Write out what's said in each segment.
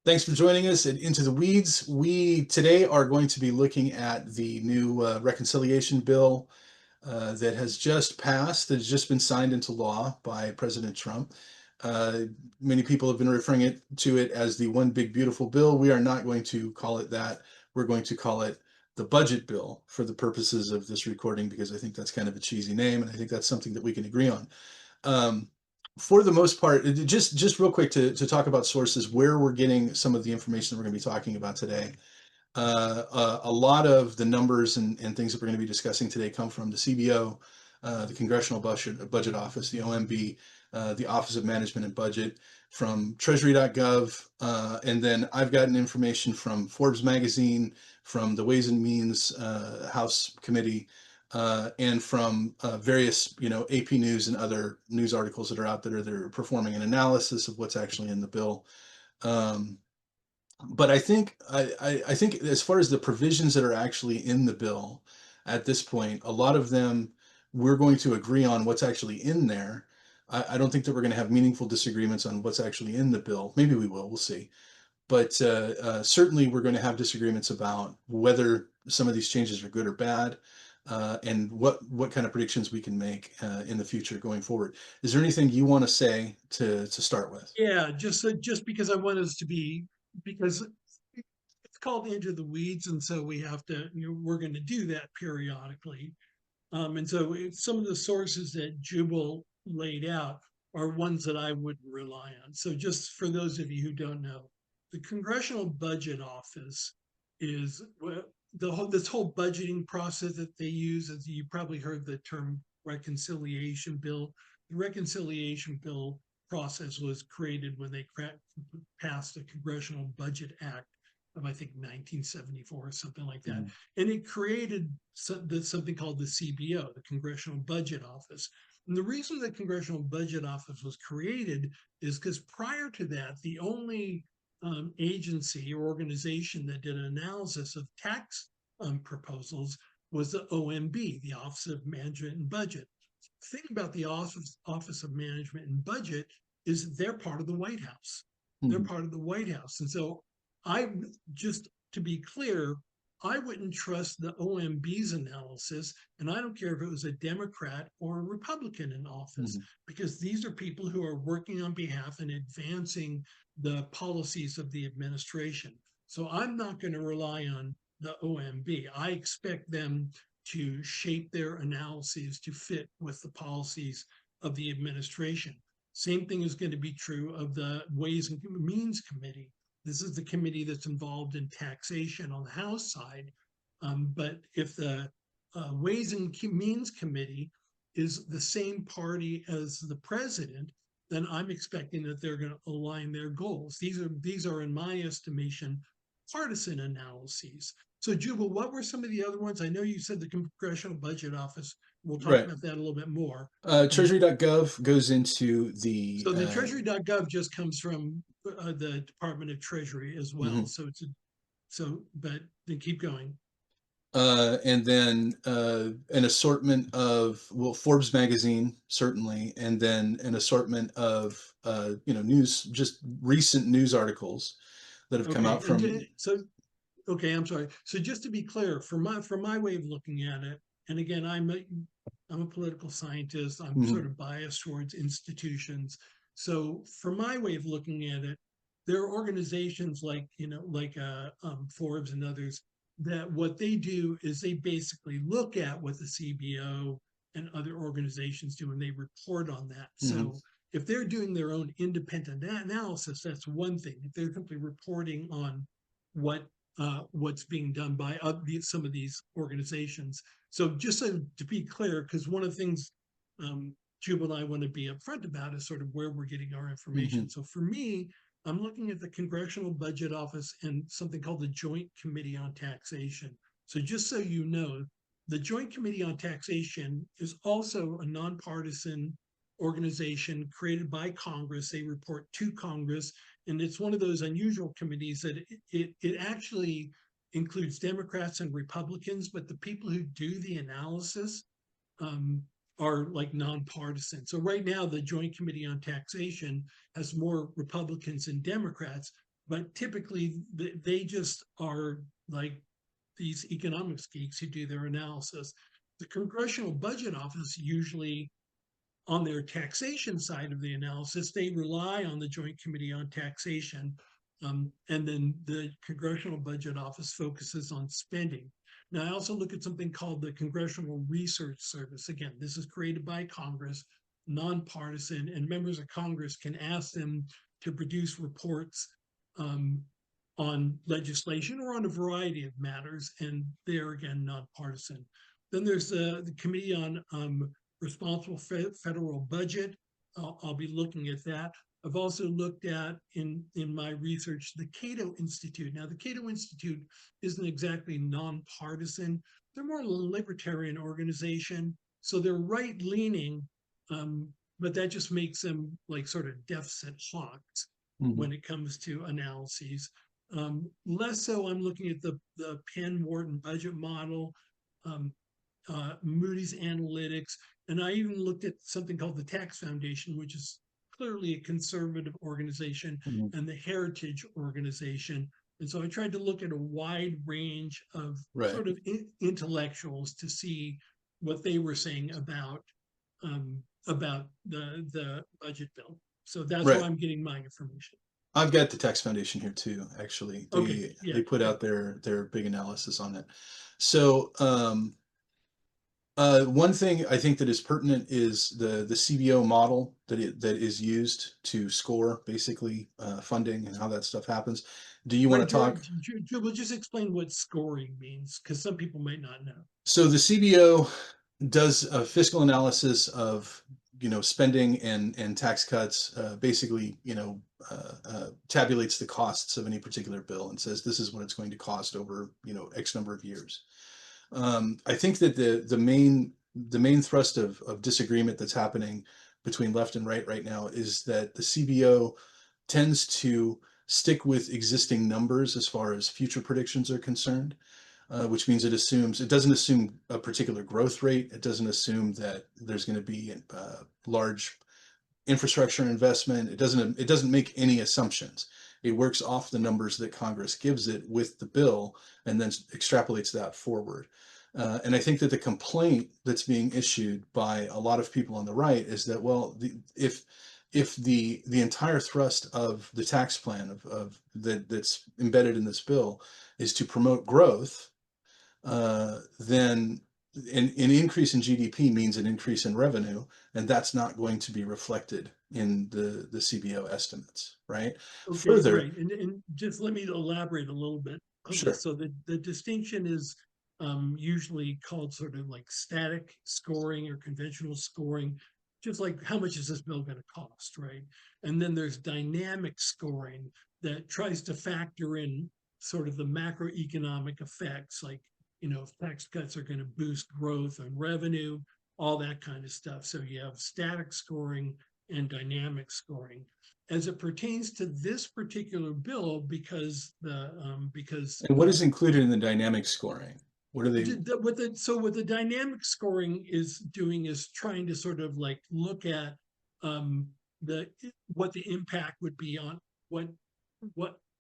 Thanks for joining us at Into the Weeds. We today are going to be looking at the new reconciliation bill that has just passed, that has just been signed into law by President Trump. Uh, Many people have been referring to it as the One Big Beautiful Bill. We are not going to call it that. We're going to call it the budget bill for the purposes of this recording, because I think that's kind of a cheesy name, and I think that's something that we can agree on. Um, for the most part, just real quick to talk about sources where we're getting some of the information that we're going to be talking about today. A lot of the numbers and things that we're going to be discussing today come from the CBO, the Congressional Budget Office, the OMB, the Office of Management and Budget, from Treasury.gov, and then I've gotten information from Forbes magazine, from the Ways and Means House Committee, and from various, AP News and other news articles that are out there that are performing an analysis of what's actually in the bill. Um, but I think as far as the provisions that are actually in the bill at this point, a lot of them we're going to agree on what's actually in there. I don't think that we're going to have meaningful disagreements on what's actually in the bill. Maybe we will. We'll see. But certainly we're going to have disagreements about whether some of these changes are good or bad, and what kind of predictions we can make in the future going forward. Is there anything you want to say to start with? Yeah, just because I want us to be because it's called Into the Weeds, and so we have to, we're going to do that periodically. And so some of the sources that Jubal laid out are ones that I wouldn't rely on. So just for those of you who don't know, the Congressional Budget Office is this whole budgeting process that they use. As you probably heard the term reconciliation bill. The reconciliation bill process was created when they passed the Congressional Budget Act of, I think, 1974 or something like that. Mhm. And it created something called the CBO, the Congressional Budget Office. And the reason the Congressional Budget Office was created is because prior to that, the only agency or organization that did an analysis of tax proposals was the OMB, the Office of Management and Budget. The thing about the Office of Management and Budget is they're part of the White House. They're Mhm. part of the White House. And so I, just to be clear, I wouldn't trust the OMB's analysis, and I don't care if it was a Democrat or a Republican in office, Mhm. because these are people who are working on behalf and advancing the policies of the administration. So I'm not going to rely on the OMB. I expect them to shape their analyses to fit with the policies of the administration. Same thing is going to be true of the Ways and Means Committee. This is the committee that's involved in taxation on the House side. But if the Ways and Means Committee is the same party as the president, then I'm expecting that they're going to align their goals. These are, in my estimation, partisan analyses. So, Jubal, what were some of the other ones? I know you said the Congressional Budget Office. We'll talk Right. about that a little bit more. Um, Treasury.gov goes into the so the Treasury.gov just comes from the Department of Treasury as well. mhm. So but then keep going. And then an assortment of, well, Forbes magazine certainly, and then an assortment of news, just recent news articles that have come Okay, out from. so okay, I'm sorry. So just to be clear, for my way of looking at it, and again, I'm a political scientist. I'm sort Mhm. of biased towards institutions. So for my way of looking at it, there are organizations like Forbes and others that what they do is they basically look at what the CBO and other organizations do, and they report on that. Mhm. So if they're doing their own independent analysis, that's one thing. If they're simply reporting on what's being done by some of these organizations. So just so to be clear, because one of the things Jubal and I want to be upfront about is sort of where we're getting our Mhm. information. So for me, I'm looking at the Congressional Budget Office and something called the Joint Committee on Taxation. So just so you know, the Joint Committee on Taxation is also a nonpartisan organization created by Congress. They report to Congress, and it's one of those unusual committees that it actually includes Democrats and Republicans, but the people who do the analysis um, are like nonpartisan. So right now, the Joint Committee on Taxation has more Republicans and Democrats, but typically they just are like these economics geeks who do their analysis. The Congressional Budget Office usually, on their taxation side of the analysis, they rely on the Joint Committee on Taxation. And then the Congressional Budget Office focuses on spending. Now, I also look at something called the Congressional Research Service. Again, this is created by Congress, nonpartisan, and members of Congress can ask them to produce reports on legislation or on a variety of matters, and they're again nonpartisan. Then there's the Committee on Responsible Federal Budget. I'll be looking at that. I've also looked at in my research the Cato Institute. Now, the Cato Institute isn't exactly nonpartisan. They're more a libertarian organization, so they're right-leaning, but that just makes them like sort of deficit hawks Mhm. when it comes to analyses. Less so, I'm looking at the Penn-Wharton budget model, um, Moody's Analytics, and I even looked at something called the Tax Foundation, which is clearly a conservative organization, Mhm. and the Heritage Organization. And so I tried to look at a wide range of Right. sort of intellectuals to see what they were saying about the budget bill. So that's where Right. I'm getting my information. I've got the Tax Foundation here too, actually. Okay, They yeah, put yeah. out their big analysis on it. So one thing I think that is pertinent is the CBO model that is used to score basically funding and how that stuff happens. Do you want Right, to talk? Jubal, just explain what scoring means, because some people might not know. So the CBO does a fiscal analysis of spending and tax cuts. Basically, tabulates the costs of any particular bill and says this is what it's going to cost over X number of years. I think that the main thrust of disagreement that's happening between left and right now is that the CBO tends to stick with existing numbers as far as future predictions are concerned, which means it doesn't assume a particular growth rate. It doesn't assume that there's going to be large infrastructure investment. It doesn't make any assumptions. It works off the numbers that Congress gives it with the bill and then extrapolates that forward. And I think that the complaint that's being issued by a lot of people on the right is that, well, if the entire thrust of the tax plan that's embedded in this bill is to promote growth, then an increase in GDP means an increase in revenue, and that's not going to be reflected in the CBO estimates, right? Okay, Further, right. And just let me elaborate a little bit on this. sure. So the distinction is usually called sort of like static scoring or conventional scoring, just like how much is this bill going to cost, right? And then there's dynamic scoring that tries to factor in sort of the macroeconomic effects, like, if tax cuts are going to boost growth and revenue, all that kind of stuff. So you have static scoring and dynamic scoring as it pertains to this particular bill, because And what is included in the dynamic scoring? What are they? what the dynamic scoring is doing is trying to sort of like look at um, the what the impact would be on what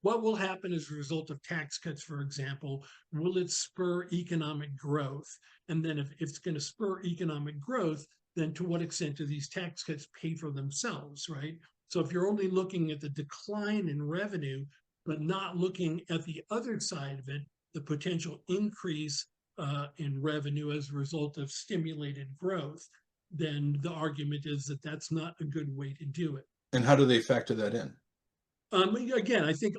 what will happen as a result of tax cuts, for example. Will it spur economic growth? And then if it's going to spur economic growth, then to what extent do these tax cuts pay for themselves, right? So if you're only looking at the decline in revenue, but not looking at the other side of it, the potential increase in revenue as a result of stimulated growth, then the argument is that that's not a good way to do it. And how do they factor that in? Again, I think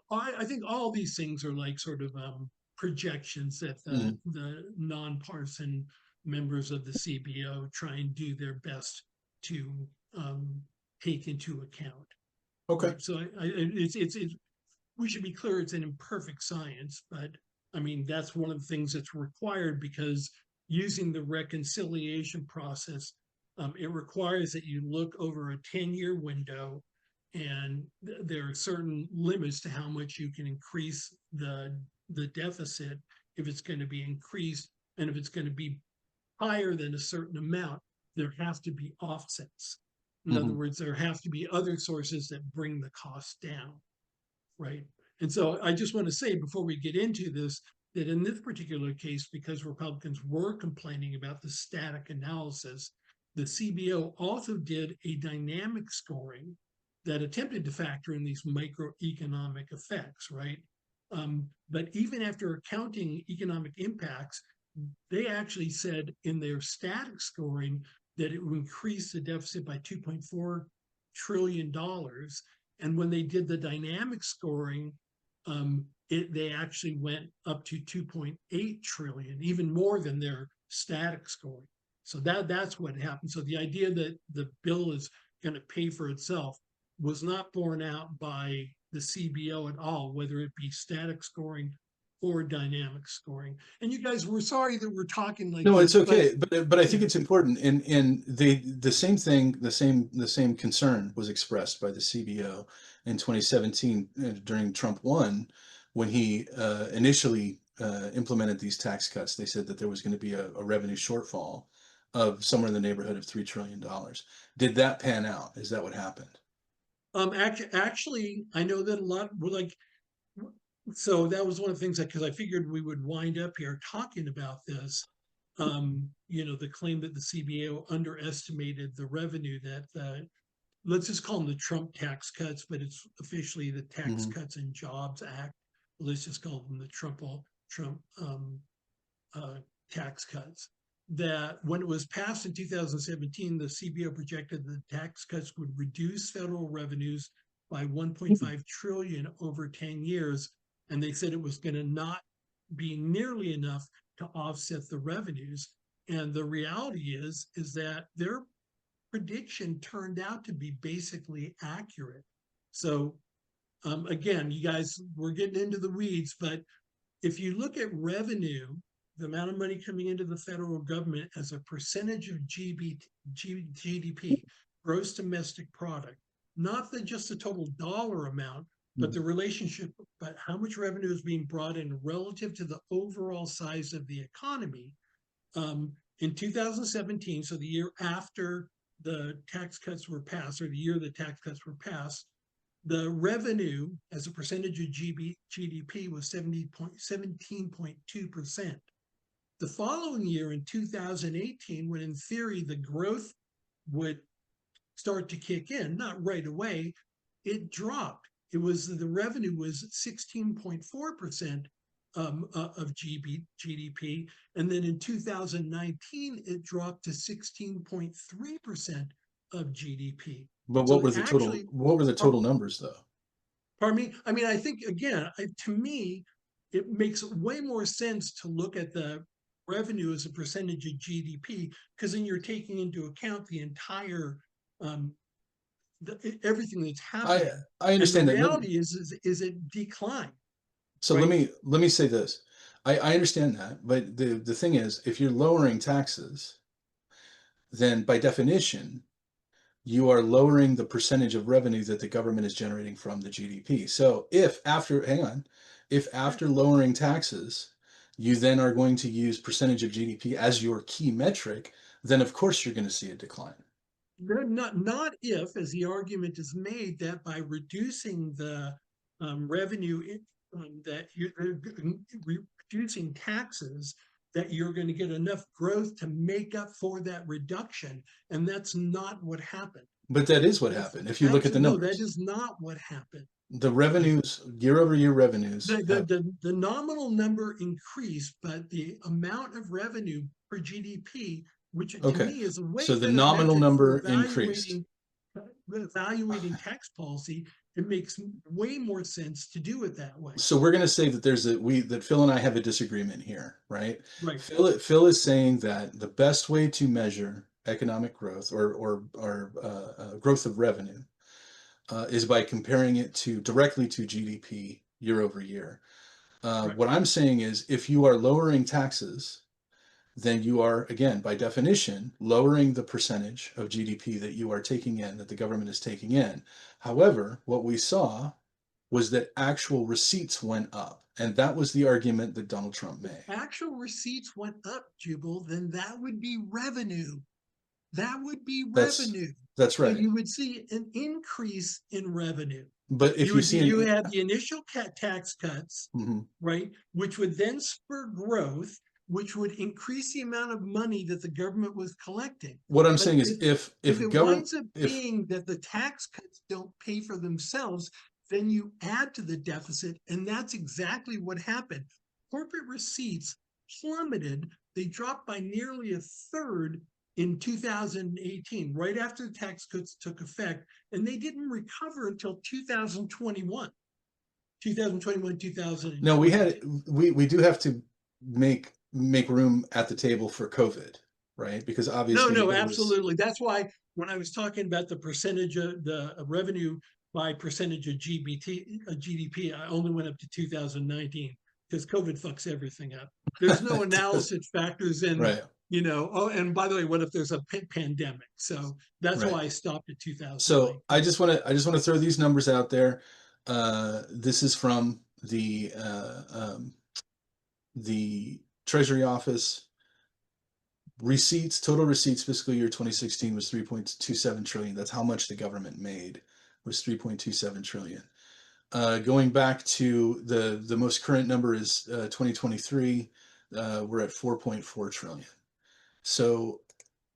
all these things are like sort of projections that Mhm. the nonpartisan members of the CBO try and do their best to um, take into account. Okay. Right. So it's we should be clear it's an imperfect science, but I mean that's one of the things that's required because using the reconciliation process, it requires that you look over a 10-year window, and there are certain limits to how much you can increase the deficit if it's going to be increased, and if it's going to be higher than a certain amount, there have to be offsets. In other Hmm. words, there have to be other sources that bring the cost down, right? And so I just want to say before we get into this, that in this particular case, because Republicans were complaining about the static analysis, the CBO also did a dynamic scoring that attempted to factor in these microeconomic effects, right? But even after accounting economic impacts, they actually said in their static scoring that it would increase the deficit by $2.4 trillion. And when they did the dynamic scoring, they actually went up to 2.8 trillion, even more than their static scoring. So that's what happened. So the idea that the bill is going to pay for itself was not borne out by the CBO at all, whether it be static scoring or dynamic scoring. And you guys, we're sorry that we're talking like No, it's this, but okay, but I think yeah. it's important, and the same thing, the same concern was expressed by the CBO in 2017 during Trump 1, when he initially implemented these tax cuts. They said that there was going to be a revenue shortfall of somewhere in the neighborhood of $3 trillion. Did that pan out? Is that what happened? Actually, I know that a lot were like, so that was one of the things that, because I figured we would wind up here talking about this. The claim that the CBO underestimated the revenue that let's just call them the Trump tax cuts, but it's officially the Tax Hmm. Cuts and Jobs Act. Let's just call them the Trump uh, tax cuts. That when it was passed in 2017, the CBO projected the tax cuts would reduce federal revenues by 1.5 trillion over 10 years, and they said it was going to not be nearly enough to offset the revenues. And the reality is that their prediction turned out to be basically accurate. So again, you guys, we're getting into the weeds, but if you look at revenue, the amount of money coming into the federal government as a percentage of GDP, gross domestic product, not just the total dollar amount, but the relationship, but how much revenue is being brought in relative to the overall size of the economy. In 2017, so the year after the tax cuts were passed, or the year the tax cuts were passed, the revenue as a percentage of GDP was 17.2%. The following year, in 2018, when in theory the growth would start to kick in, not right away, it dropped. The revenue was 16.4% of GDP. And then in 2019, it dropped to 16.3% of GDP. But So what actually, were the total numbers though? pardon me. I mean, I think again, to me, it makes way more sense to look at the revenue as a percentage of GDP, because then you're taking into account the entire um, everything that's I happening. I And the understand that. reality is it declined, So let right? me let me say this. I understand that, but the thing is, if you're lowering taxes, then by definition, you are lowering the percentage of revenue that the government is generating from the GDP. So if Yeah. after lowering taxes, you then are going to use percentage of GDP as your key metric, then of course you're going to see a decline. Not if, as the argument is made, that by reducing the revenue that you're reducing taxes, that you're going to get enough growth to make up for that reduction, and that's not what happened. But that is what That's happened if you look at the absolutely no, that numbers. is not what happened. The Like revenues, year over year the, revenues the have, the the nominal number increased, but the amount of revenue per GDP, which to okay. me is a way So the better nominal metric for number increased. evaluating tax policy, it makes way more sense to do it that way. So we're going to say that that Phil and I have a disagreement here, right? Right, Phil is saying that the best way to measure economic growth or growth of revenue is by comparing it to directly to GDP year over year. right. What I'm saying is, if you are lowering taxes, then you are, again, by definition, lowering the percentage of GDP that you are taking in, that the government is taking in. However, what we saw was that actual receipts went up. And that was the argument that Donald Trump If made. actual receipts went up, Jubal, then that would be revenue. That would be That's revenue. That's So right. you would see an increase in revenue. But if you see You an, had the initial tax cuts, mhm. right, which would then spur growth, which would increase the amount of money that the government was collecting. What I'm But saying is if if it government, winds up if being that the tax cuts don't pay for themselves, then you add to the deficit, and that's exactly what happened. Corporate receipts plummeted. They dropped by nearly a third in 2018, right after the tax cuts took effect, and they didn't recover until 2021, no, we had 2022. we do have to make room at the table for COVID, right? Because No, obviously no, there was, absolutely. That's why when I was talking about the percentage of the revenue by percentage of GDP, I only went up to 2019 because COVID fucks everything up. There's no analysis factors in, right. oh, and by the way, what if there's a pandemic? So that's Right. why I stopped at So 2019. I just want to throw these numbers out there. This is from the Treasury Office. Receipts, total receipts fiscal year 2016 was 3.27 trillion. That's how much the government made, was 3.27 trillion. Going back to the most current number is 2023. We're at 4.4 trillion. So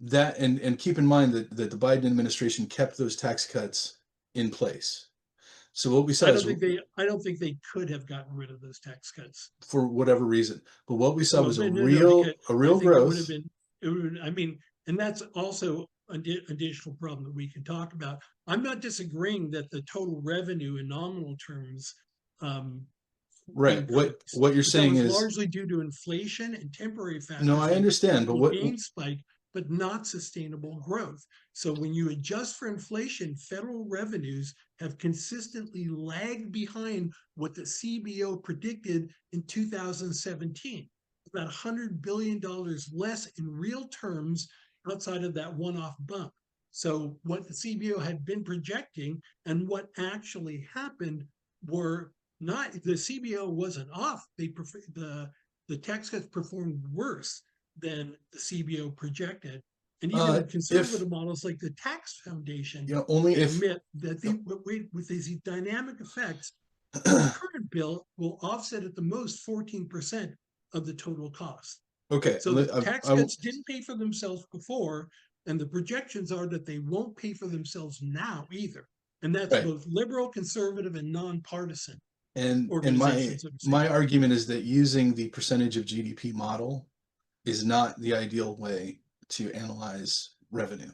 that, and keep in mind that the Biden administration kept those tax cuts in place. So what we saw is, I don't think they could have gotten rid of those tax cuts. for whatever reason, but what we saw Well, was no, because a I real think it would have growth. been, I mean, and that's also an additional problem that we can talk about. I'm not disagreeing that the total revenue in nominal terms um, Right. increased, What you're but that saying was is, largely due to inflation and temporary no, factors I like a understand, but capital gain spike, but not sustainable growth. So when you adjust for inflation, federal revenues have consistently lagged behind what the CBO predicted in 2017, about $100 billion less in real terms outside of that one-off bump. So what the CBO had been projecting and what actually happened were not, the CBO wasn't off. The tax cuts performed worse than the CBO projected. And even if, conservative models like the Tax Foundation only if, admit that with these dynamic effects, the okay, current bill will offset at the most 14% of the total cost. I, So the tax cuts didn't pay for themselves before, and the projections are that they won't pay for themselves now either. And that's right. both liberal, conservative, and nonpartisan And organizations that are saying my that. argument is that using the percentage of GDP model is not the ideal way to analyze revenue.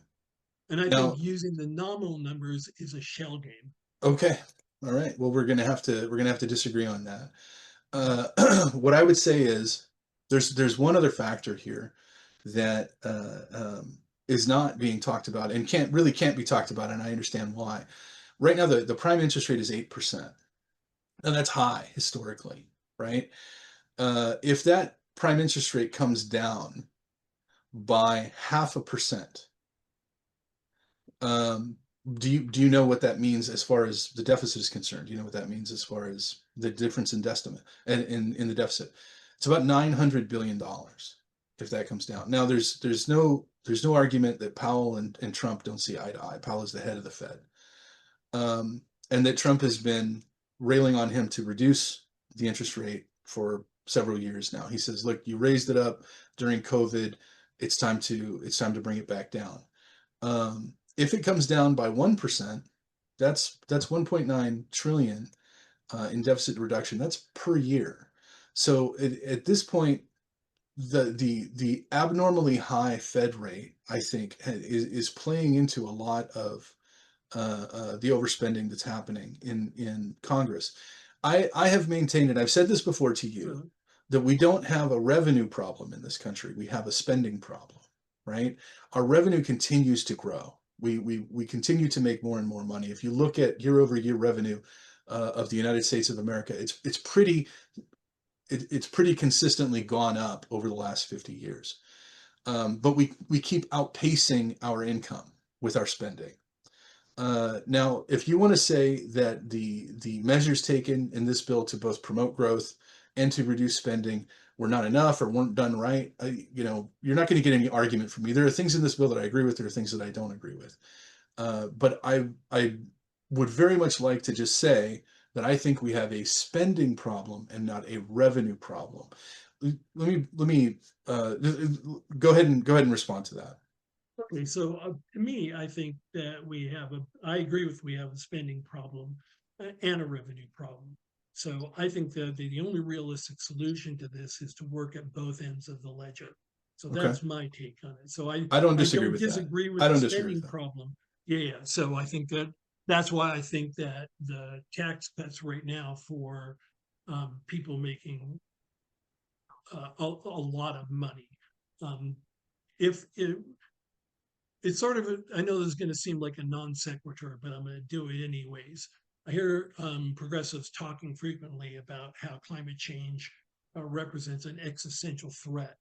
And I think Now, using the nominal numbers is a shell game. okay, all right. Well, we're gonna have to disagree on that. What I would say is there's one other factor here that is not being talked about and can't be talked about, and I understand why. Right now, the prime interest rate is 8%, and that's high historically, right? If that prime interest rate comes down by 0.5%, um, do you know what that means as far as the deficit is concerned? Do you know what that means as far as the difference in estimate and in the deficit? It's about $900 billion if that comes down. Now there's no argument that Powell and Trump don't see eye to eye. Powell is the head of the Fed, and that Trump has been railing on him to reduce the interest rate for several years now. He says, "Look, you raised it up during COVID. It's time to bring it back down." If it comes down by 1%, that's 1.9 trillion in deficit reduction. That's per year. So at this point, the abnormally high Fed rate, I think, is playing into a lot of the overspending that's happening in Congress. I have maintained, and I've said this before to you, So, that we don't have a revenue problem in this country. We have a spending problem, right? Our revenue continues to grow. We continue to make more and more money. If you look at year over year revenue of the United States of America, it's pretty consistently gone up over the last 50 years. But we keep outpacing our income with our spending. Now, if you want to say that the measures taken in this bill to both promote growth and to reduce spending were not enough or weren't done right, you're not going to get any argument from me. There are things in this bill that I agree with. There are things that I don't agree with. But I would very much like to just say that I think we have a spending problem and not a revenue problem. Let me go ahead and respond to that. Okay, so to me, I think that I agree with we have a spending problem and a revenue problem. So I think that the only realistic solution to this is to work at both ends of the ledger. So Okay. that's my take on it. So I, I don't I disagree don't with that. disagree with I the don't disagree with spending that. problem. Yeah, yeah. So I think that that's why I think that the tax cuts right now for people making a lot of money. Um, if it, it's sort of I know this is going to seem like a non sequitur, but I'm going to do it anyways. I hear progressives talking frequently about how climate change represents an existential threat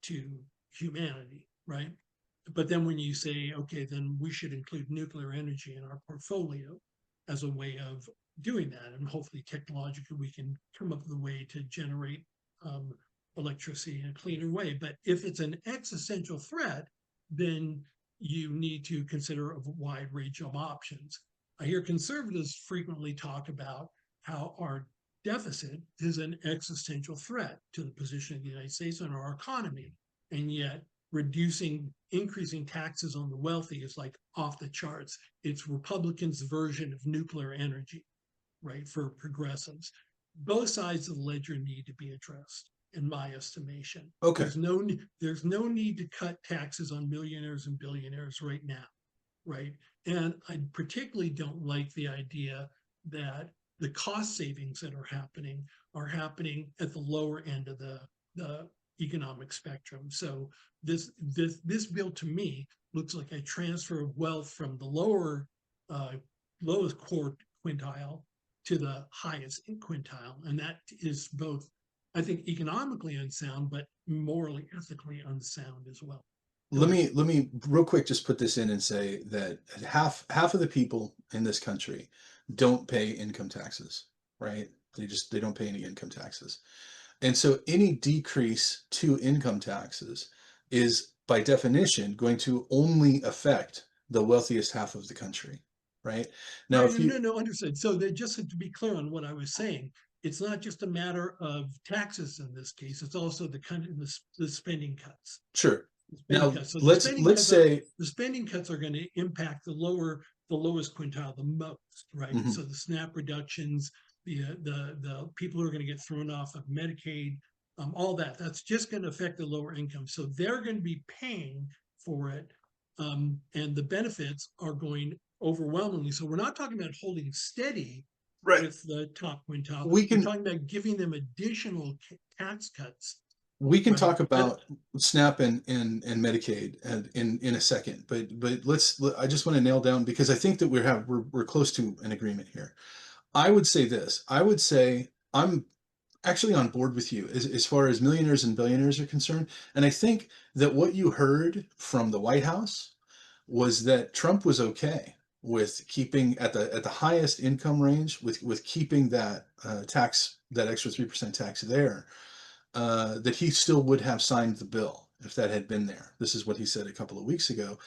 to humanity, right? But then when you say, okay, then we should include nuclear energy in our portfolio as a way of doing that, and hopefully technologically we can come up with a way to generate um, electricity in a cleaner way. But if it's an existential threat, then you need to consider a wide range of options. I hear conservatives frequently talk about how our deficit is an existential threat to the position of the United States and our economy. And yet, increasing taxes on the wealthy is like off the charts. It's Republicans' version of nuclear energy, right, for progressives. Both sides of the ledger need to be addressed, in my estimation. Okay. There's no need to cut taxes on millionaires and billionaires right now, right? And I particularly don't like the idea that the cost savings that are happening at the lower end of the economic spectrum. So this bill to me looks like a transfer of wealth from the uh, lowest quintile to the highest quintile, and that is both, I think, economically unsound, but morally, ethically unsound as well. Go ahead. Let me real quick just put this in and say that half of the people in this country don't pay income taxes, right? They don't pay any income taxes. And so any decrease to income taxes is by definition going to only affect the wealthiest half of the country, right? Now Right, if no, you no, understood. So that just to be clear on what I was saying, it's not just a matter of taxes in this case, it's also the kind of the spending cuts. sure. The spending Now cuts. So let's say the spending cuts are going to impact the lowest quintile the most, right? mhm. So the SNAP reductions, the people who are going to get thrown off of Medicaid, all that's just going to affect the lower income. So they're going to be paying for it, and the benefits are going overwhelmingly. So we're not talking about holding steady Right. with the top quintile. We We're can talking about giving them additional tax cuts, we can right? talk about SNAP and Medicaid and in a second, but I just want to nail down because I think that we're close to an agreement here. I would say this. I would say I'm actually on board with you as far as millionaires and billionaires are concerned. And I think that what you heard from the White House was that Trump was okay with keeping at the highest income range with keeping that that extra 3% tax there, that he still would have signed the bill if that had been there. This is what he said a couple of weeks ago,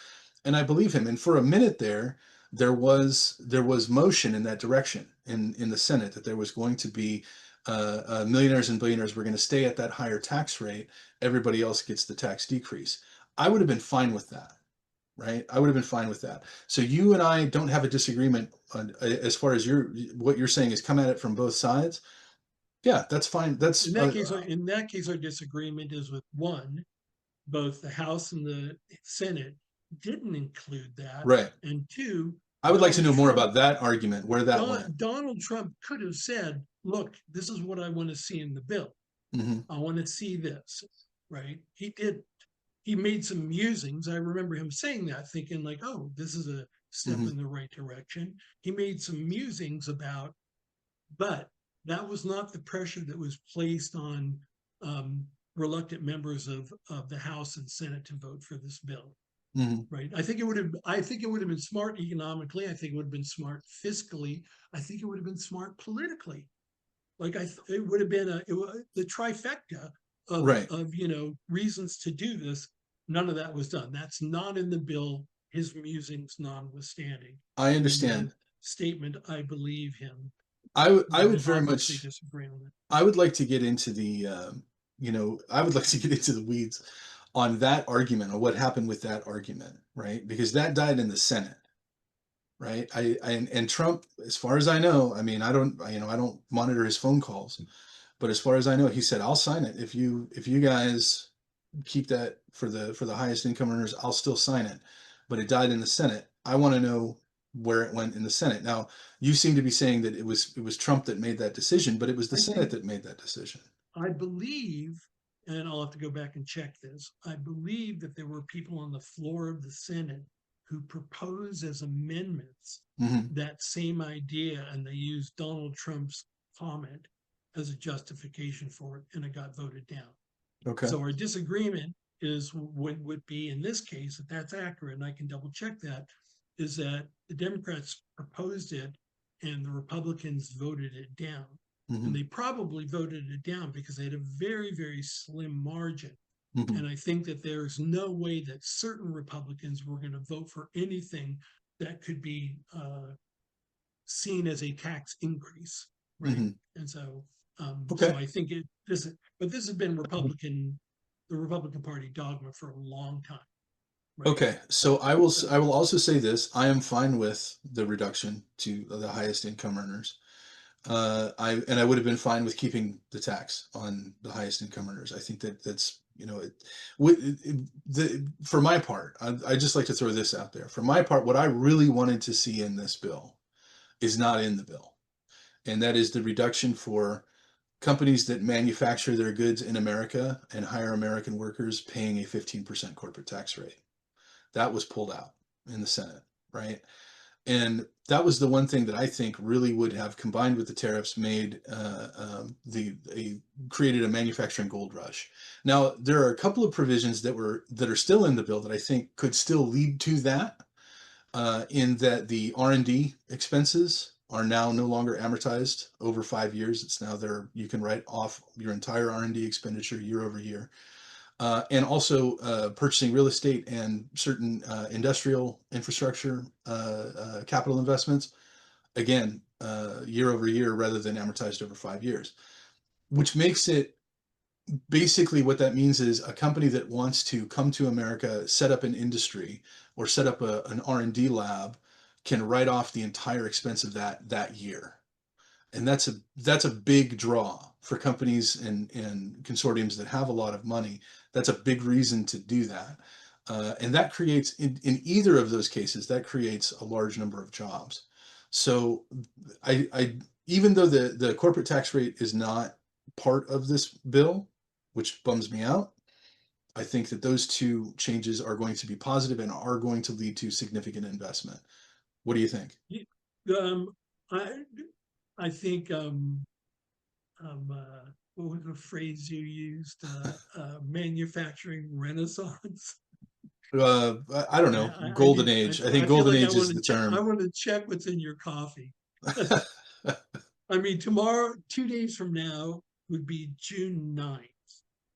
and I believe him. And for a minute there was motion in that direction in the Senate that there was going to be millionaires and billionaires were going to stay at that higher tax rate. Everybody else gets the tax decrease. I would have been fine with that, right? I would have been fine with that. So you and I don't have a disagreement as far as what you're saying is come at it from both sides. Yeah, that's fine. In that case, our disagreement is with one, both the House and the Senate didn't include that, right. and two, I would like to Donald know more Trump. about that argument, where that went. Donald Trump could have said, "Look, this is what I want to see in the bill. Hmm. I want to see this." Right? He did. He made some musings. I remember him saying that, thinking like, "Oh, this is a step Hmm. in the right direction." He made some musings about, but that was not the pressure that was placed on um, reluctant members of the House and Senate to vote for this bill. Hmm. Right. I think it would have been smart economically. I think it would have been smart fiscally. I think it would have been smart politically. It would have been the trifecta Right. of reasons to do this. None of that was done. That's not in the bill his musings notwithstanding. I And the understand. statement, I believe him, I would will very obviously much, disagree on that. I would like to get into the, I would like to get into the weeds on that argument, or what happened with that argument, right? Because that died in the Senate, right? And Trump, as far as I know, I mean, I don't monitor his phone calls, but as far as I know, he said, "I'll sign it if you guys keep that for the highest income earners. I'll still sign it." But it died in the Senate. I want to know where it went in the Senate. Now, you seem to be saying that it was Trump that made that decision, but it was the I Senate think, that made that decision. I believe, and I'll have to go back and check this, I believe that there were people on the floor of the Senate who proposed as amendments Hmm. that same idea, and they used Donald Trump's comment as a justification for it, and it got voted down. Okay. So our disagreement is would be in this case, if that's accurate, and I can double check that, is that the Democrats proposed it and the Republicans voted it down. And Hmm. they probably voted it down because they had a very, very slim margin. Hmm. And I think that there's no way that certain Republicans were going to vote for anything that could be seen as a tax increase, right? Hmm. And so, Okay. so I think but this has been the Republican Party dogma for a long time, right? Okay. So I So will also say this. I am fine with the reduction to the highest income earners. I would have been fine with keeping the tax on the highest income earners. I think that that's, for my part, I just like to throw this out there. For my part, what I really wanted to see in this bill is not in the bill, and that is the reduction for companies that manufacture their goods in America and hire American workers paying a 15% corporate tax rate. That was pulled out in the Senate, right? And that was the one thing that I think really would have, combined with the tariffs, made created a manufacturing gold rush. Now there are a couple of provisions that are still in the bill that I think could still lead to that. In that the R&D expenses are now no longer amortized over 5 years. It's now there, you can write off your entire R&D expenditure year over year. And also purchasing real estate and certain industrial infrastructure capital investments, again, year over year rather than amortized over 5 years, which makes it basically, what that means is a company that wants to come to America, set up an industry or set up an R&D lab can write off the entire expense of that year. And that's a big draw for companies and consortiums that have a lot of money. That's a big reason to do that. And that creates, in either of those cases, that creates a large number of jobs. So I even though the corporate tax rate is not part of this bill, which bums me out, I think that those two changes are going to be positive and are going to lead to significant investment. What do you think? um, I I think what was the phrase you used? Manufacturing renaissance. I don't know. I Golden need. age. I think I feel golden like I age want is to the check. I term. want to check what's in your coffee. I mean, tomorrow, 2 days from now, would be June 9th,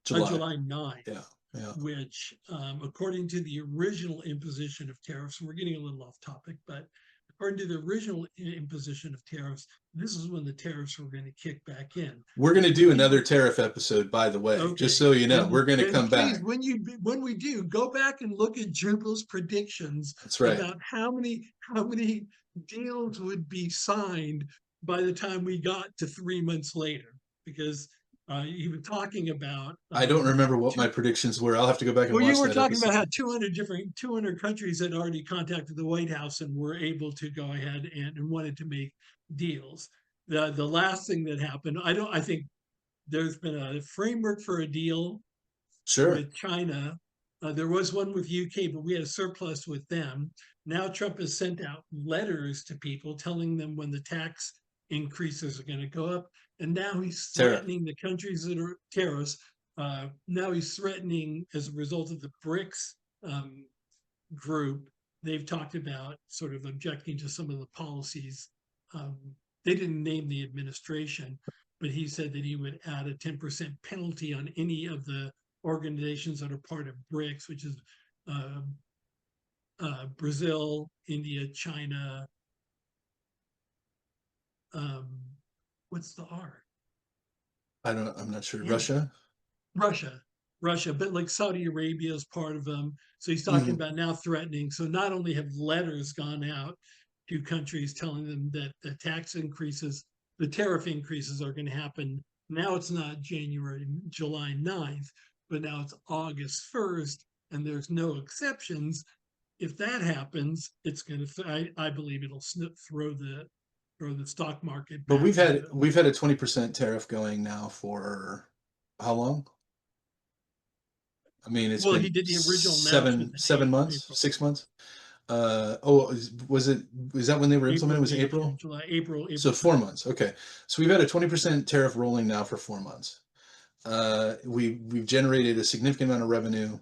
July. July 9th, Yeah. Yeah. which, according to the original imposition of tariffs, and we're getting a little off topic, but according to the original imposition of tariffs, this is when the tariffs were going to kick back in. We're going But to for do another people, tariff episode, by the way, just okay, so you know. We're going to then come please, back. when we do, go back and look at Jubal's predictions That's right. about how many deals would be signed by the time we got to 3 months later, because he was talking about I don't remember what my two, predictions were. I'll have to go back and well, you watch were that talking about episode. how 200 countries had already contacted the White House and were able to go ahead and wanted to make deals. The last thing that happened, I think there's been a framework for a deal Sure. with China. There was one with UK, but we had a surplus with them. Now Trump has sent out letters to people telling them when the tax increases are going to go up, and now he's Tariff. threatening the countries that are terrorists. Now he's threatening, as a result of the BRICS um, group, they've talked about sort of objecting to some of the policies. Um, they didn't name the administration, but he said that he would add a 10% penalty on any of the organizations that are part of BRICS, which is uh, Brazil, India, China. Um, what's the R? I'm not sure. Damn it. Russia. Russia, Russia, but like Saudi Arabia is part of them. So he's talking Mhm. about now threatening. So not only have letters gone out to countries telling them that the tax increases, the tariff increases are going to happen. Now it's not July 9th, but now it's August 1st, and there's no exceptions. If that happens, it's going to, I believe it'll throw the stock market But back into the, we've had a 20% tariff going now for how long? I mean, it's well, he been did the original announcement in 7 months, April. 6 months. Was that when they were implemented? April, Was it May, June, April? July, So April 1st. 4 months. Okay. So we've had a 20% tariff rolling now for 4 months. We've generated a significant amount of revenue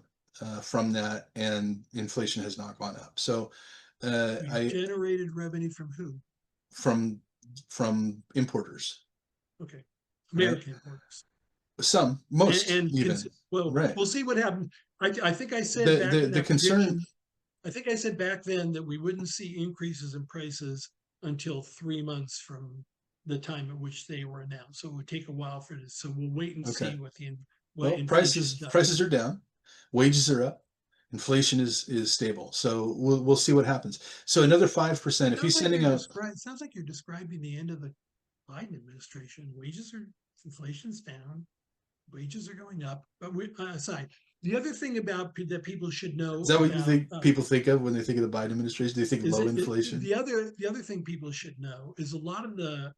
from that, and inflation has not gone up. So We've I generated revenue from who? from importers, Okay, right? American importers. Some, And, most and even, well, right? we'll see what happens. I think I said The back the in the that concern. prediction, I think I said back then that we wouldn't see increases in prices until 3 months from the time at which they were announced. So it would take a while for this. So we'll wait and Okay. see what Well, inflation prices does. are down, wages are up, inflation is stable. So we'll see what happens. So another 5%. If he's sending out, It sounds like you're describing the end of the Biden administration. Inflation's down, wages are going up. But aside, the other thing about that people should is know that what you about think people think of when they think of the Biden administration? Do they think is low it inflation? the other thing people should know is a lot of the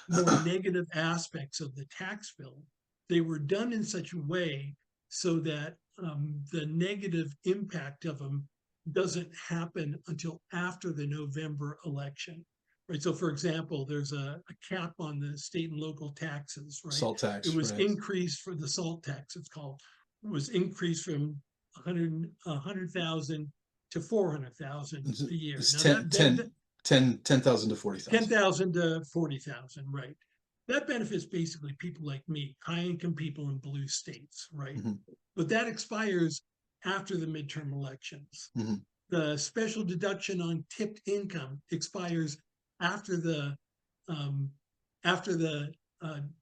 more negative aspects of the tax bill, they were done in such a way so that the negative impact of them doesn't happen until after the November election. Right. So, for example, there's a cap on the state and local taxes, right? Salt It tax, was right? increased for the salt tax, it's called, it was increased from 100,000 to 400,000 a year. It's Now 10,000 to 40,000. 10,000 to 40,000, right? That benefits basically people like me, high income people in blue states, right? Mhm, But that expires after the midterm elections. mhm. The special deduction on tipped income expires after the um, after the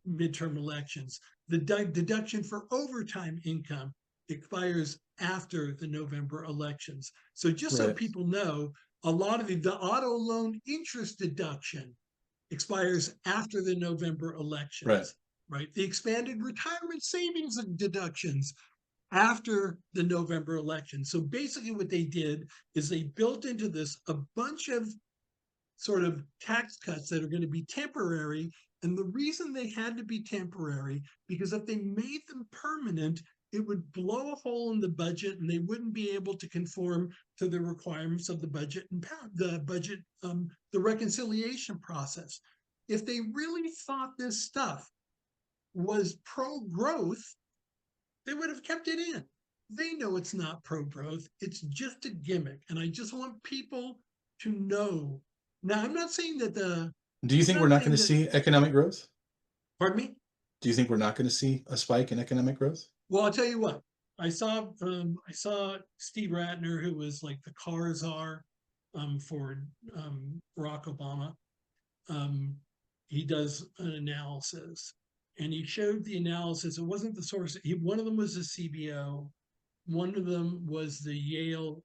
midterm elections. The deduction for overtime income expires after the November elections. So just so Right, people know, a lot of the auto loan interest deduction expires after the November right, elections, right? The expanded retirement savings deductions after the November election. So basically, what they did is they built into this a bunch of sort of tax cuts that are going to be temporary. And the reason they had to be temporary, because if they made them permanent, it would blow a hole in the budget and they wouldn't be able to conform to the requirements of the budget and the reconciliation process. If they really thought this stuff was pro growth, they would have kept it in. They know it's not pro growth, it's just a gimmick. And I just want people to know. Now, do you I'm think we're not not going saying to that, see economic growth? pardon me? Do you think we're not going to see a spike in economic growth? Well, I'll tell you what. I saw Steve Ratner, who was like the car czar for Barack Obama. Um, he does an analysis, and he showed the analysis. It wasn't the source. One of them was the CBO, one of them was the Yale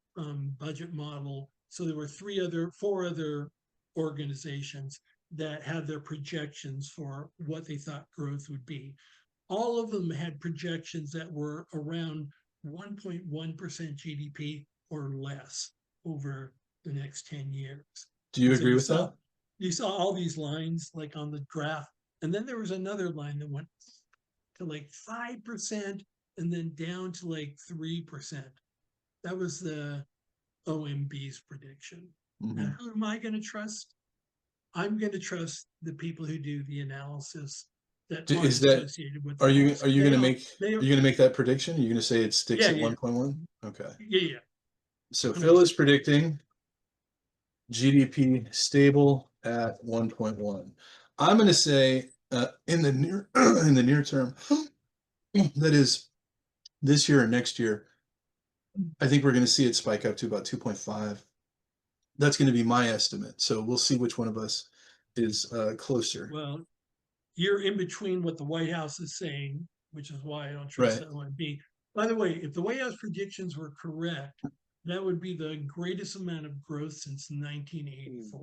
budget model. So there were four other organizations that had their projections for what they thought growth would be. All of them had projections that were around 1.1% GDP or less over the next 10 years. Do you And so agree with that? you saw all these lines like on the graph. And then there was another line that went to like 5% and then down to like 3%. That was the OMB's prediction. Now, Hmm. who am I going to trust? I'm going to trust the people who do the analysis that aren't Is that associated with the laws. are you going to make They, are you going to make that prediction? Are you going to say it sticks yeah, at yeah, 1.1? Okay. yeah, So Phil is 100%. predicting GDP stable at 1.1. I'm going to say in the near in the near term, that is this year or next year, I think we're going to see it spike up to about 2.5. That's going to be my estimate. So we'll see which one of us is closer. Well, you're in between what the White House is saying, which is why I don't trust Right. the OMB. By the way, if the White House predictions were correct, that would be the greatest amount of growth since 1984.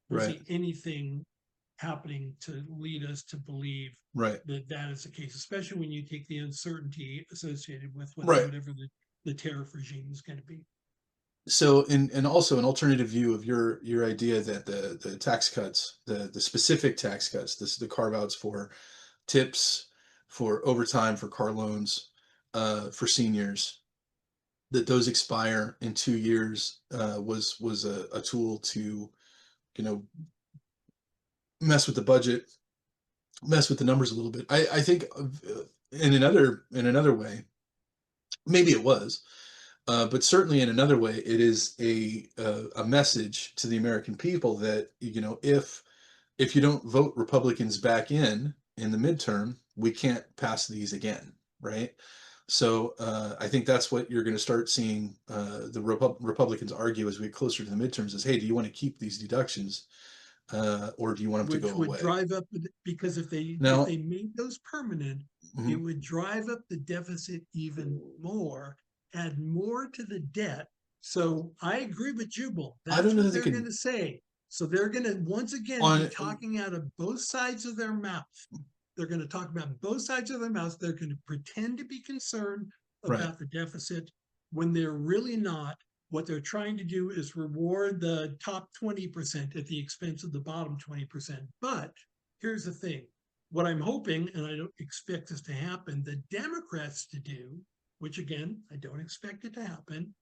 Don't Right. see anything happening to lead us to believe Right. that that is the case, especially when you take the uncertainty associated with Right. whatever the tariff regime is going to be. So, and also an alternative view of your idea that the tax cuts, the specific tax cuts, this the carve outs for tips, for overtime, for car loans, for seniors, that those expire in 2 years, was a tool to, you know, mess with the budget, mess with the numbers a little bit. I think in another way, maybe it was, but certainly in another way, it is a message to the American people that, if you don't vote Republicans back in the midterm, we can't pass these again, right? So I think that's what you're going to start seeing the Republicans argue as we get closer to the midterms is, hey, do you want to keep these deductions, or do you want them to Which go would away? drive up because if Now, they made those permanent, it mhm, would drive up the deficit even more, add more to the debt. So I agree with Jubal. I don't That's know what that they they're going can to say. So they're going to once again be on talking out of both sides of their mouth. They're going to talk about both sides of their mouths. They're going to pretend to be concerned right. about the deficit when they're really not. What they're trying to do is reward the top 20% at the expense of the bottom 20%. But here's the thing, what I'm hoping, and I don't expect this to happen, the Democrats to do, which again, I don't expect it to happen,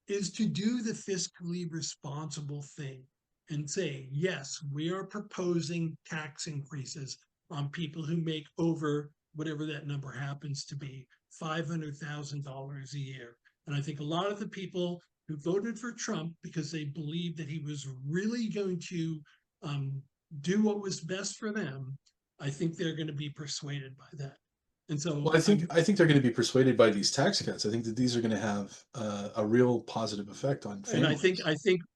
is to do the fiscally responsible thing and say, yes, we are proposing tax increases on people who make over whatever that number happens to be, $500,000 a year. And I think a lot of the people who voted for Trump because they believed that he was really going to um, do what was best for them, I think they're going to be persuaded by that. And Well, so I think I think they're going to be persuaded by these tax cuts. I think that these are going to have a real positive effect on and families.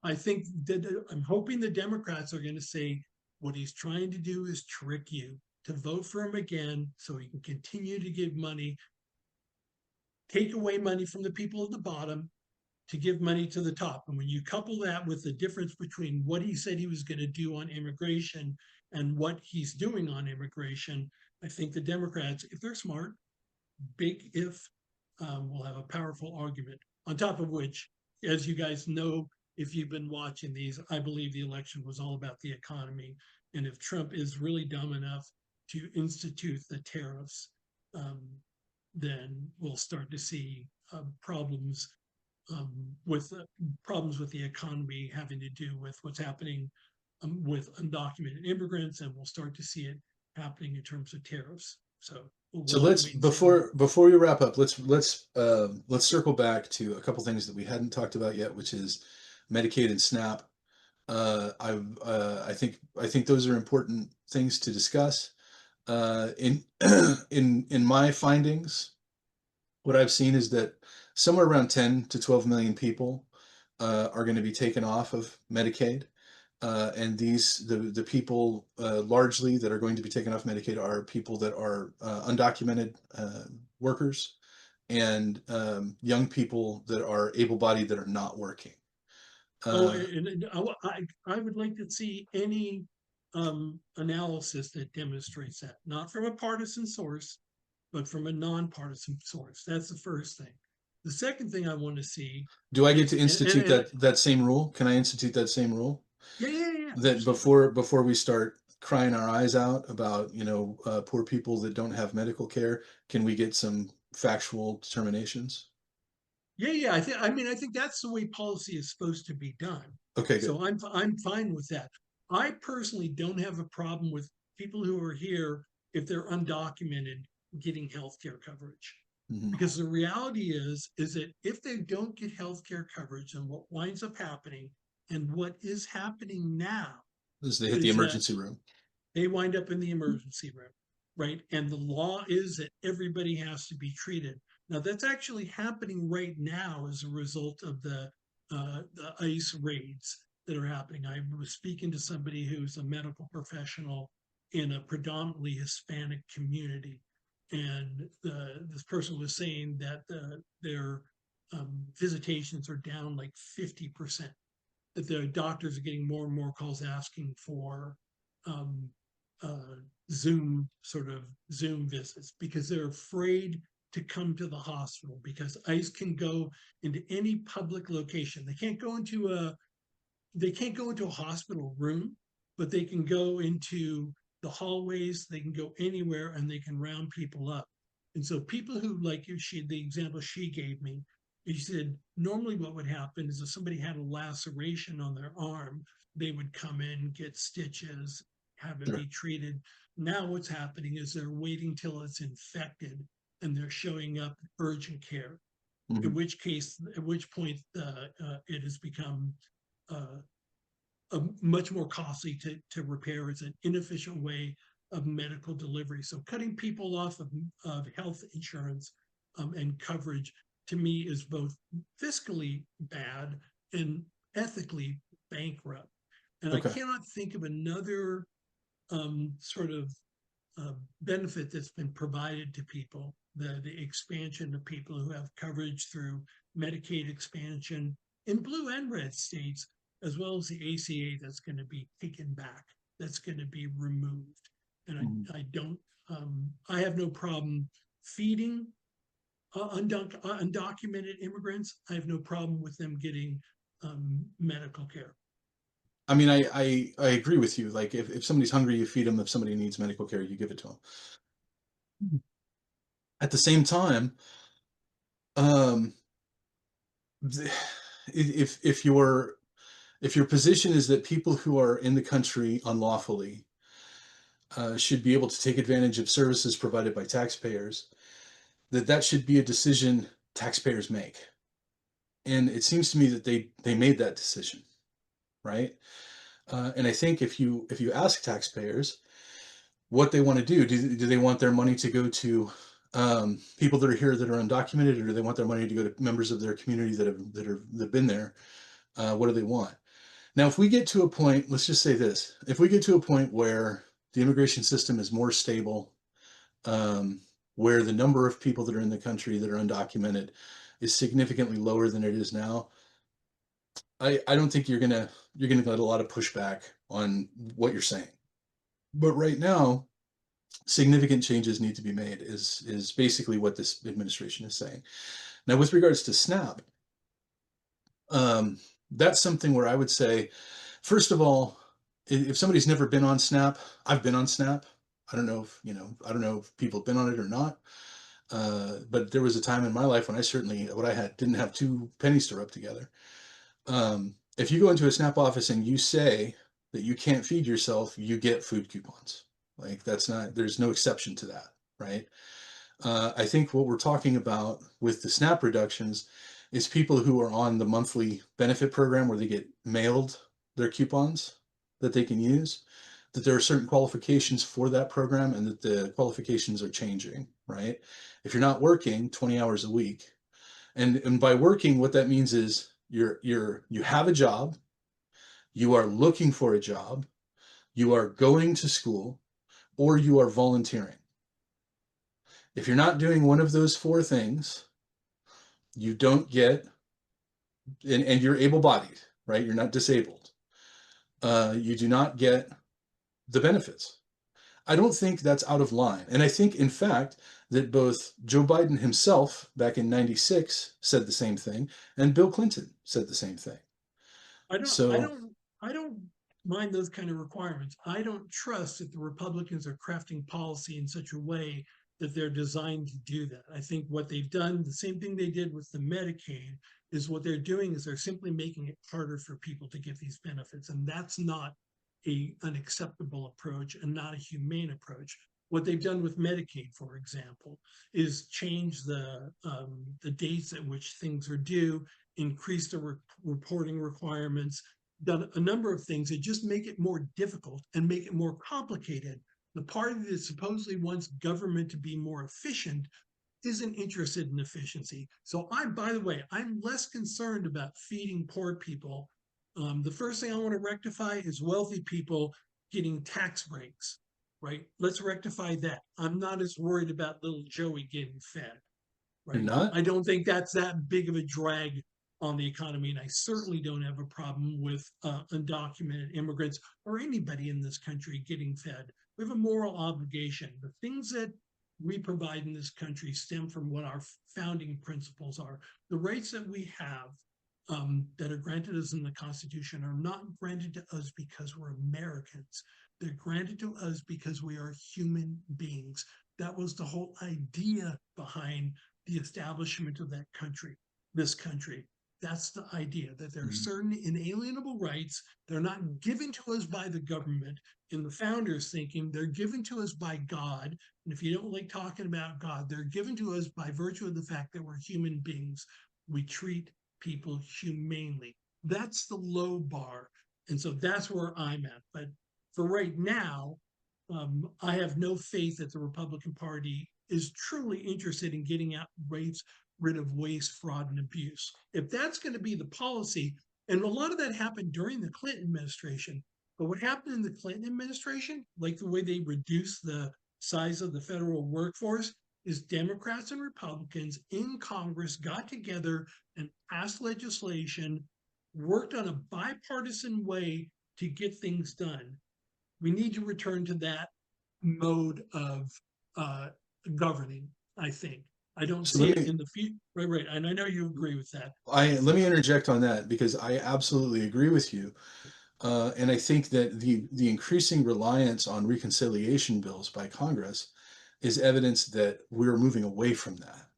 I think that I'm hoping the Democrats are going to say what he's trying to do is trick you to vote for him again so he can continue to give money, take away money from the people at the bottom to give money to the top. And when you couple that with the difference between what he said he was going to do on immigration and what he's doing on immigration, I think the Democrats, if they're smart, big if, will have a powerful argument. On top of which, as you guys know, if you've been watching these, I believe the election was all about the economy. And if Trump is really dumb enough to institute the tariffs, um, then we'll start to see with problems with the economy having to do with what's happening with undocumented immigrants, and we'll start to see it happening in terms of tariffs. So So we'll have to let's wait and see on that. before we wrap up, let's circle back to a couple things that we hadn't talked about yet, which is Medicaid and SNAP. I think those are important things to discuss. In in my findings, what I've seen is that somewhere around 10 to 12 million people are going to be taken off of Medicaid. And the people largely that are going to be taken off Medicaid are people that are undocumented workers and young people that are able-bodied that are not working. Oh, Uh, and I would like to see any analysis that demonstrates that, not from a partisan source, but from a nonpartisan source. That's the first thing. The second thing I want to see do I get is, to institute that same rule? Can I institute that same rule? yeah, yeah, yeah, That absolutely. before we start crying our eyes out about poor people that don't have medical care, can we get some factual determinations? Yeah, yeah. I think that's the way policy is supposed to be done. Okay, good. So I'm fine with that. I personally don't have a problem with people who are here if they're undocumented getting health care coverage. Hmm. Because the reality is that if they don't get health care coverage, and what winds up happening, and what is happening now, As they hit the is that emergency room. they wind up in the emergency room, right? And the law is that everybody has to be treated. Now, that's actually happening right now as a result of the ICE raids that are happening. I was speaking to somebody who's a medical professional in a predominantly Hispanic community, and this person was saying that their visitations are down like 50%, that the doctors are getting more and more calls asking for um, uh, Zoom visits because they're afraid to come to the hospital because ICE can go into any public location. They can't go into a hospital room, but they can go into the hallways, they can go anywhere, and they can round people up. And so people who, like you, the example she gave me, she said normally what would happen is if somebody had a laceration on their arm, they would come in, get stitches, have it Sure. be treated. Now what's happening is they're waiting till it's infected and they're showing up urgent care. Mhm. At which point, it has become uh, much more costly to repair. It's an inefficient way of medical delivery. So cutting people off of health insurance and coverage to me is both fiscally bad and ethically bankrupt. And I Okay. cannot think of another sort of benefit that's been provided to people, the expansion of people who have coverage through Medicaid expansion in blue and red states, as well as the ACA that's going to be taken back, that's going to be removed. And Mhm. I don't, I have no problem feeding undocumented immigrants. I have no problem with them getting medical care. I mean, I agree with you. Like, if somebody's hungry, you feed them. If somebody needs medical care, you give it to them. At the same time, um, if your position is that people who are in the country unlawfully should be able to take advantage of services provided by taxpayers, that should be a decision taxpayers make. And it seems to me that they made that decision, right? And I think if you ask taxpayers what they want to do they want their money to go to people that are here that are undocumented, or do they want their money to go to members of their community that have been there? What do they want? Now, if we get to a point, let's just say this: if we get to a point where the immigration system is more stable, um, where the number of people that are in the country that are undocumented is significantly lower than it is now, I don't think you're gonna get a lot of pushback on what you're saying. But right now, significant changes need to be made is basically what this administration is saying. Now, with regards to SNAP, um, that's something where I would say, first of all, if somebody's never been on SNAP, I've been on SNAP. I don't know if people have been on it or not. But there was a time in my life when what I had didn't have two pennies to rub together. If you go into a SNAP office and you say that you can't feed yourself, you get food coupons. Like, there's no exception to that, right? I think what we're talking about with the SNAP reductions is people who are on the monthly benefit program where they get mailed their coupons that they can use, that there are certain qualifications for that program and that the qualifications are changing, right? If you're not working 20 hours a week, and by working, what that means is you have a job, you are looking for a job, you are going to school, or you are volunteering. If you're not doing one of those four things, you don't get, and you're able-bodied, right? You're not disabled. You do not get the benefits. I don't think that's out of line. And I think, in fact, that both Joe Biden himself back in 96 said the same thing, and Bill Clinton said the same thing. I don't, I So, don't, I don't mind those kind of requirements. I don't trust that the Republicans are crafting policy in such a way that they're designed to do that. I think what they've done, the same thing they did with the Medicaid, is what they're doing is they're simply making it harder for people to get these benefits. And that's not an acceptable approach and not a humane approach. What they've done with Medicaid, for example, is change the dates at which things are due, increase the reporting requirements, done a number of things that just make it more difficult and make it more complicated. The party that supposedly wants government to be more efficient isn't interested in efficiency. So by the way, I'm less concerned about feeding poor people. The first thing I want to rectify is wealthy people getting tax breaks, right? Let's rectify that. I'm not as worried about little Joey getting fed, You're right? not? I don't think that's that big of a drag on the economy. And I certainly don't have a problem with undocumented immigrants or anybody in this country getting fed. We have a moral obligation. The things that we provide in this country stem from what our founding principles are. The rights that we have that are granted us in the Constitution are not granted to us because we're Americans. They're granted to us because we are human beings. That was the whole idea behind the establishment of that country, this country. That's the idea that there are Mhm. certain inalienable rights. They're not given to us by the government. In the founders' thinking, they're given to us by God. And if you don't like talking about God, they're given to us by virtue of the fact that we're human beings. We treat people humanely. That's the low bar. And so that's where I'm at. But for right now, I have no faith that the Republican Party is truly interested in getting out rid of waste, fraud, and abuse. If that's going to be the policy, and a lot of that happened during the Clinton administration, but what happened in the Clinton administration, like the way they reduced the size of the federal workforce, is Democrats and Republicans in Congress got together and passed legislation, worked on a bipartisan way to get things done. We need to return to that mode of uh, governing, I think. I don't So see let it me in the future. Right, right. And I know you agree with that. I let me interject on that because I absolutely agree with you. And I think that the increasing reliance on reconciliation bills by Congress is evidence that we're moving away from that,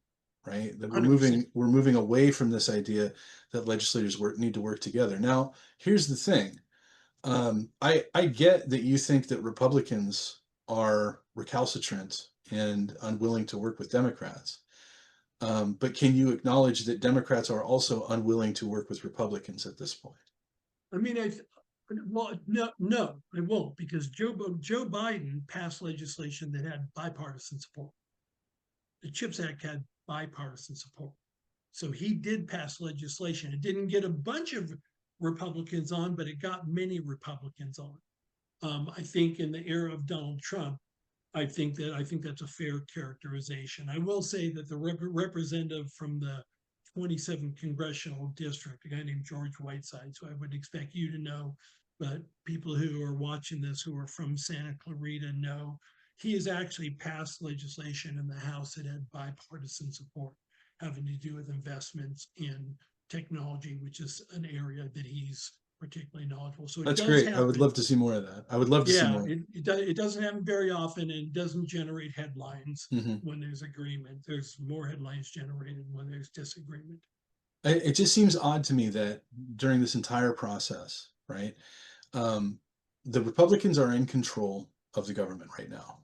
right? That 100%. we're moving away from this idea that legislators need to work together. Now, here's the thing. I get that you think that Republicans are recalcitrant and unwilling to work with Democrats. But can you acknowledge that Democrats are also unwilling to work with Republicans at this point? I mean, well, no, I won't, because Joe Biden passed legislation that had bipartisan support. The CHIPS Act had bipartisan support. So he did pass legislation. It didn't get a bunch of Republicans on, but it got many Republicans on. I think in the era of Donald Trump, I think that's a fair characterization. I will say that the representative from the 27th congressional district, a guy named George Whiteside, so I would expect you to know, but people who are watching this who are from Santa Clarita know he has actually passed legislation in the House that had bipartisan support having to do with investments in technology, which is an area that he's particularly knowledgeable. So it That's does great. I would happen. love to see more of that. I would love to see Yeah, more. it doesn't happen very often, and it doesn't generate headlines Hmm. when there's agreement. There's more headlines generated when there's disagreement. It just seems odd to me that during this entire process, right, um, the Republicans are in control of the government right now,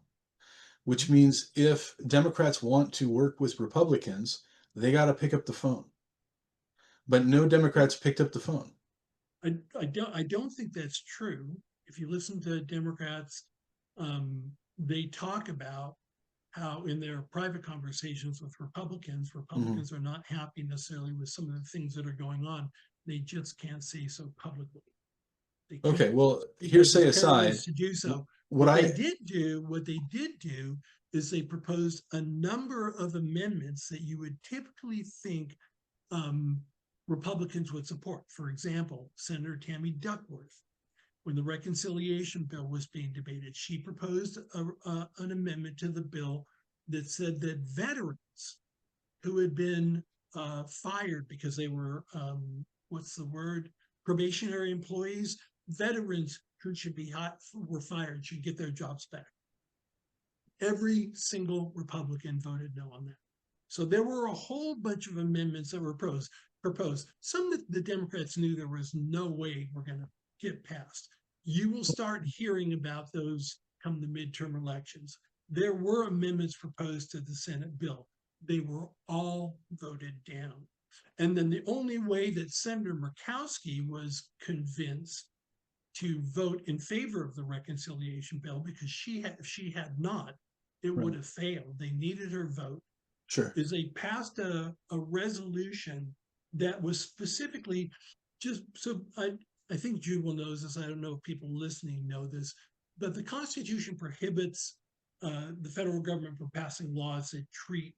which means if Democrats want to work with Republicans, they got to pick up the phone. But no Democrats picked up the phone. I don't think that's true. If you listen to Democrats, they talk about how in their private conversations with Republicans, Hmm. Republicans are not happy necessarily with some of the things that are going on. They just can't say so publicly. They Okay, can't well, because hearsay it's aside, perilous to do so. what I What they did do is they proposed a number of amendments that you would typically think um, Republicans would support. For example, Senator Tammy Duckworth, when the reconciliation bill was being debated, she proposed an amendment to the bill that said that veterans who had been fired because they were, what's the word, probationary employees, veterans who should be were fired should get their jobs back. Every single Republican voted no on that. So there were a whole bunch of amendments that were proposed. Some that the Democrats knew there was no way we're going to get passed. You will start hearing about those come the midterm elections. There were amendments proposed to the Senate bill. They were all voted down. And then the only way that Senator Murkowski was convinced to vote in favor of the reconciliation bill, because if she had not, it would right. have failed. They needed her vote. Sure. is they passed a resolution that was specifically just so I think Jubal knows this. I don't know if people listening know this, but the Constitution prohibits the federal government from passing laws that treat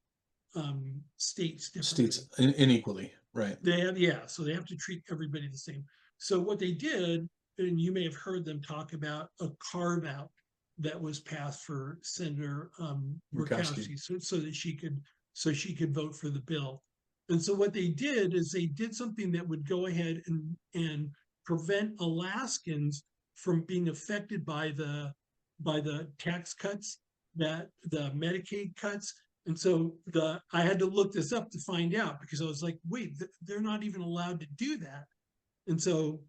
states differently. States inequally, right? They have, yeah, so they have to treat everybody the same. So what they did, and you may have heard them talk about a carve out that was passed for Senator Murkowski. Murkowski, so that she could vote for the bill. And so what they did is they did something that would go ahead and prevent Alaskans from being affected by the tax cuts, that the Medicaid cuts. And so I had to look this up to find out, because I was like, wait, they're not even allowed to do that. And so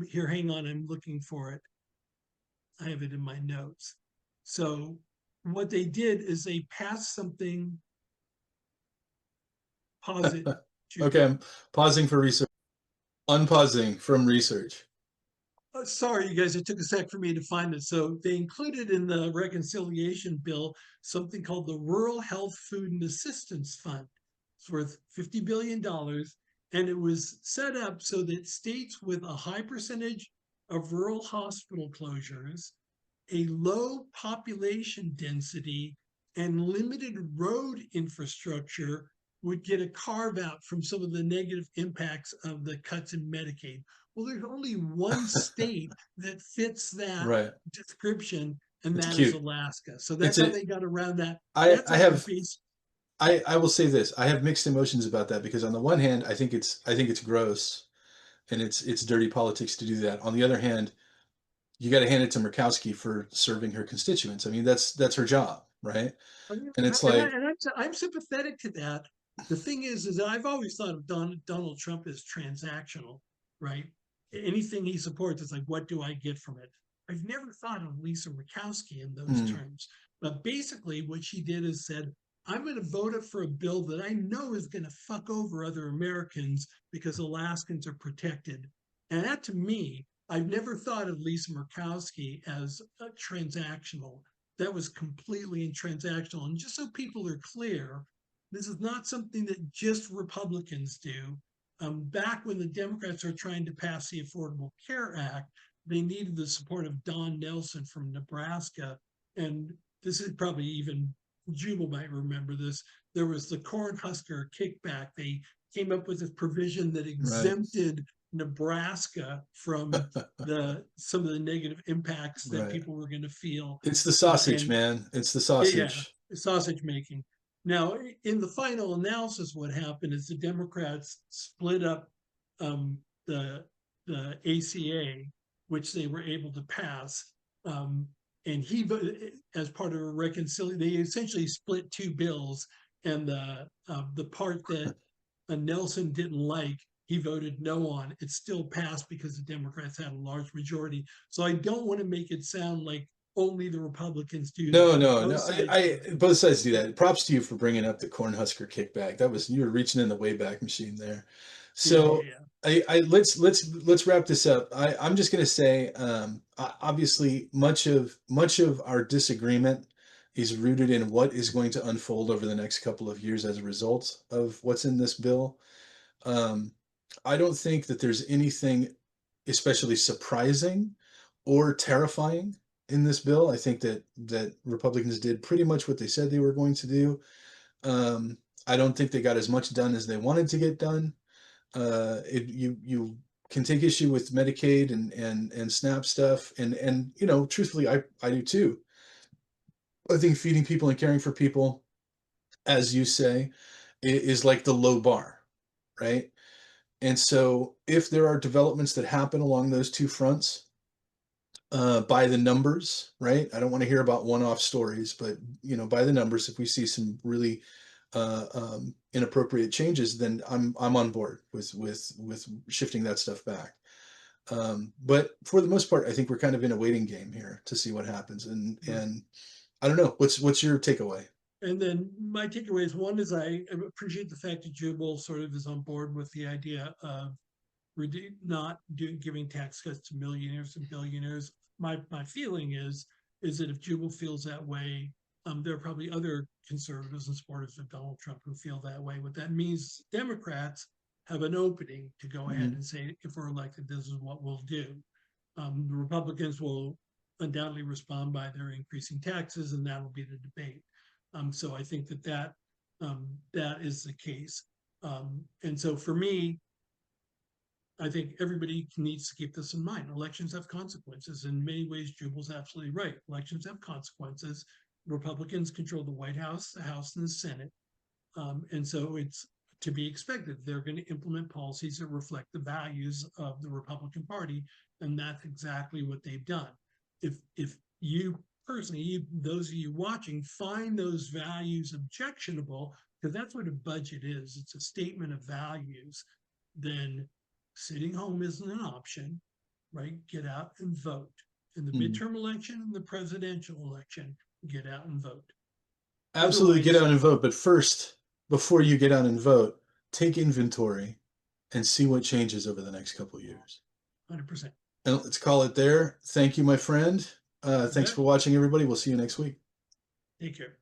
here, hang on, I'm looking for it. I have it in my notes. So what they did is they passed something. Pause it, Okay, Jubal. I'm pausing for research. Unpausing from research. Sorry, you guys, it took a sec for me to find it. So they included in the reconciliation bill something called the Rural Health Food and Assistance Fund. It's worth $50 billion. And it was set up so that states with a high percentage of rural hospital closures, a low population density, and limited road infrastructure would get a carve out from some of the negative impacts of the cuts in Medicaid. Well, there's only one state that fits that Right. description, and It's that is cute. Alaska. So It's that's how a they got around that. I That's I how they have base. I will say this. I have mixed emotions about that because on the one hand, I think it's gross and it's dirty politics to do that. On the other hand, you got to hand it to Murkowski for serving her constituents. I mean, that's her job, right? And it's like, I'm sympathetic to that. The thing is I've always thought of Donald Trump as transactional, right? Anything he supports, it's like, what do I get from it? I've never thought of Lisa Murkowski in those mm, terms. But basically, what she did is said, I'm going to vote for a bill that I know is going to fuck over other Americans because Alaskans are protected. And that, to me, I've never thought of Lisa Murkowski as transactional. That was completely transactional. And just so people are clear, this is not something that just Republicans do. Back when the Democrats were trying to pass the Affordable Care Act, they needed the support of Don Nelson from Nebraska. And this is probably even Jubal might remember this. There was the Cornhusker kickback. They came up with a provision that right, exempted Nebraska from some of the negative impacts that right. people were going to feel. It's the sausage, And man. It's the yeah, sausage. sausage making. Now, in the final analysis, what happened is the Democrats split up um, the ACA, which they were able to pass, um, and he voted as part of a reconciliation. They essentially split two bills, and the part that Nelson didn't like, he voted no on. It still passed because the Democrats had a large majority. So I don't want to make it sound like only the Republicans do No, that. no, Both no. sides do I it. both sides do that. Props to you for bringing up the Cornhusker kickback. That was you were reaching in the Wayback Machine there. Yeah, So yeah, I let's wrap this up. I'm just going to say, obviously, much of our disagreement is rooted in what is going to unfold over the next couple of years as a result of what's in this bill. Um, I don't think that there's anything especially surprising or terrifying in this bill. I think that Republicans did pretty much what they said they were going to do. I don't think they got as much done as they wanted to get done. You can take issue with Medicaid and SNAP stuff, and truthfully, I do too. I think feeding people and caring for people, as you say, is like the low bar, right? And so, if there are developments that happen along those two fronts, by the numbers, right? I don't want to hear about one-off stories, but by the numbers, if we see some really inappropriate changes, then I'm on board with shifting that stuff back. But for the most part, I think we're kind of in a waiting game here to see what happens. And right. and I don't know. What's your takeaway? And then my takeaways, one is I appreciate the fact that Jubal sort of is on board with the idea of not giving tax cuts to millionaires and billionaires. My feeling is that if Jubal feels that way, There are probably other conservatives and supporters of Donald Trump who feel that way. What that means, Democrats have an opening to go ahead Mhm. and say, if we're elected, this is what we'll do. The Republicans will undoubtedly respond by their increasing taxes, and that will be the debate. So I think that is the case. And so for me, I think everybody needs to keep this in mind. Elections have consequences. In many ways, Jubal's absolutely right. Elections have consequences. Republicans control the White House, the House, and the Senate. And so it's to be expected. They're going to implement policies that reflect the values of the Republican Party. And that's exactly what they've done. If you personally, those of you watching, find those values objectionable, because that's what a budget is, it's a statement of values, then sitting home isn't an option, right? Get out and vote. In the Mhm. midterm election and the presidential election, get out and vote. Absolutely get Otherwise, out and vote. But first, before you get out and vote, take inventory and see what changes over the next couple of years. 100%. And let's call it there. Thank you, my friend. You Thanks bet. for watching, everybody. We'll see you next week. Take care.